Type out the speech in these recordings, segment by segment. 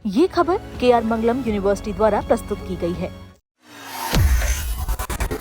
ये खबर KR मंगलम university द्वारा प्रस्तुत की गई है।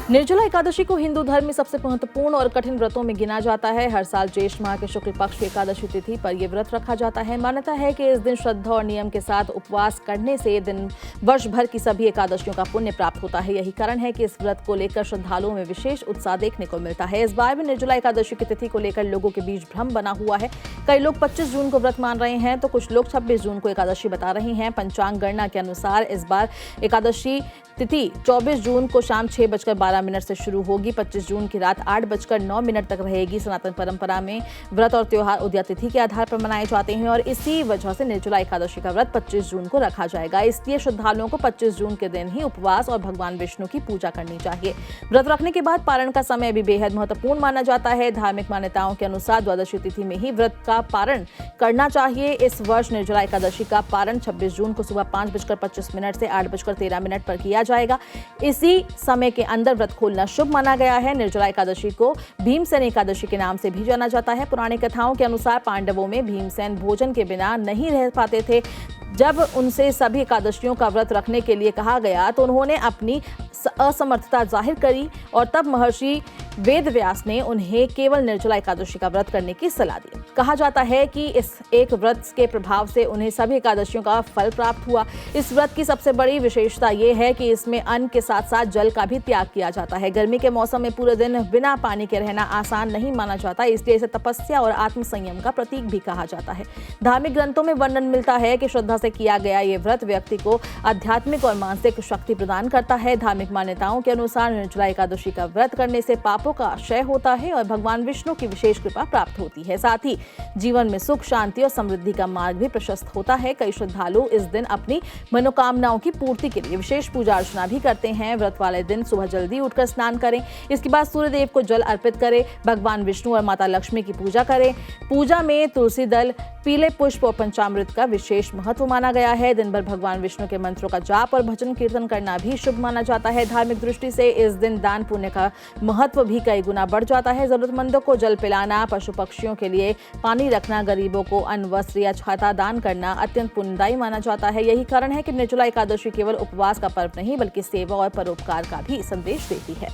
निर्जला एकादशी को हिंदू धर्म में सबसे महत्वपूर्ण और कठिन व्रतों में गिना जाता है। हर साल ज्येष्ठ माह के शुक्ल पक्ष की एकादशी तिथि पर यह व्रत रखा जाता है। मान्यता है कि इस दिन श्रद्धा और नियम के साथ उपवास करने से दिन वर्ष भर की सभी एकादशियों का पुण्य प्राप्त होता है। यही कारण है कि इस व्रत को लेकर श्रद्धालुओं में विशेष उत्साह देखने को मिलता है। इस बार भी निर्जला एकादशी की तिथि को लेकर लोगों के बीच भ्रम बना हुआ है। कई लोग 25 जून को व्रत मान रहे हैं तो कुछ लोग 26 जून को एकादशी बता रहे हैं। पंचांग गणना के अनुसार इस बार एकादशी तिथि 24 जून को शाम 6:12 से शुरू होगी। 25 जून की रात 8:09 तक रहेगी। सनातन परंपरा में व्रत और त्योहार उदया तिथि के आधार पर मनाए जाते हैं और इसी वजह से निर्जला एकादशी का व्रत 25 जून को रखा जाएगा। इसलिए श्रद्धालुओं को 25 जून के दिन ही उपवास और भगवान विष्णु की पूजा करनी चाहिए। व्रत रखने के बाद पारण का समय भी बेहद महत्वपूर्ण माना जाता है। धार्मिक मान्यताओं के अनुसार द्वादशी तिथि में ही व्रत का पारण करना चाहिए। इस वर्ष निर्जला एकादशी का पारण 26 जून को सुबह 5:25 से 8:13 पर किया जाएगा। इसी समय के अंदर व्रत खोलना शुभ माना गया है। निर्जला एकादशी को भीमसेन एकादशी के नाम से भी जाना जाता है। पुरानी कथाओं के अनुसार पांडवों में भीमसेन भोजन के बिना नहीं रह पाते थे। जब उनसे सभी एकादशियों का व्रत रखने के लिए कहा गया तो उन्होंने अपनी असमर्थता जाहिर करी और तब महर्षि वेदव्यास ने उन्हें केवल निर्जला एकादशी का व्रत करने की सलाह दी। कहा जाता है कि इस एक व्रत के प्रभाव से उन्हें सभी एकादशियों का फल प्राप्त हुआ। इस व्रत की सबसे बड़ी विशेषता यह है कि इसमें अन्न के साथ साथ जल का भी त्याग किया जाता है। गर्मी के मौसम में पूरे दिन बिना पानी के रहना आसान नहीं माना जाता, इसलिए इसे तपस्या और आत्मसंयम का प्रतीक भी कहा जाता है। धार्मिक ग्रंथों में वर्णन मिलता है कि श्रद्धा से किया गया ये व्रत व्यक्ति को आध्यात्मिक और मानसिक शक्ति प्रदान करता है। धार्मिक मान्यताओं के अनुसार निर्जला एकादशी का व्रत करने से पापों का क्षय होता है और भगवान विष्णु की विशेष कृपा प्राप्त होती है। साथ ही जीवन में सुख, शांति और समृद्धि का मार्ग भी प्रशस्त होता है। कई श्रद्धालु इस दिन अपनी मनोकामनाओं की पूर्ति के लिए विशेष पूजा अर्चना भी करते हैं। व्रत वाले दिन सुबह जल्दी उठकर स्नान करें, इसके बाद सूर्य देव को जल अर्पित करें, भगवान विष्णु और माता लक्ष्मी की पूजा करें। पूजा में तुलसी दल, पीले पुष्प और पंचामृत का विशेष महत्व माना गया है। दिन भर भगवान विष्णु के मंत्रों का जाप और भजन कीर्तन करना भी शुभ माना जाता है। धार्मिक दृष्टि से इस दिन दान पुण्य का महत्व भी कई गुना बढ़ जाता है। जरूरतमंदों को जल पिलाना, पशु पक्षियों के लिए पानी रखना, गरीबों को अन्न, वस्त्र या छाता दान करना अत्यंत पुण्यदायी माना जाता है। यही कारण है कि निर्जला एकादशी केवल उपवास का पर्व नहीं बल्कि सेवा और परोपकार का भी संदेश देती है।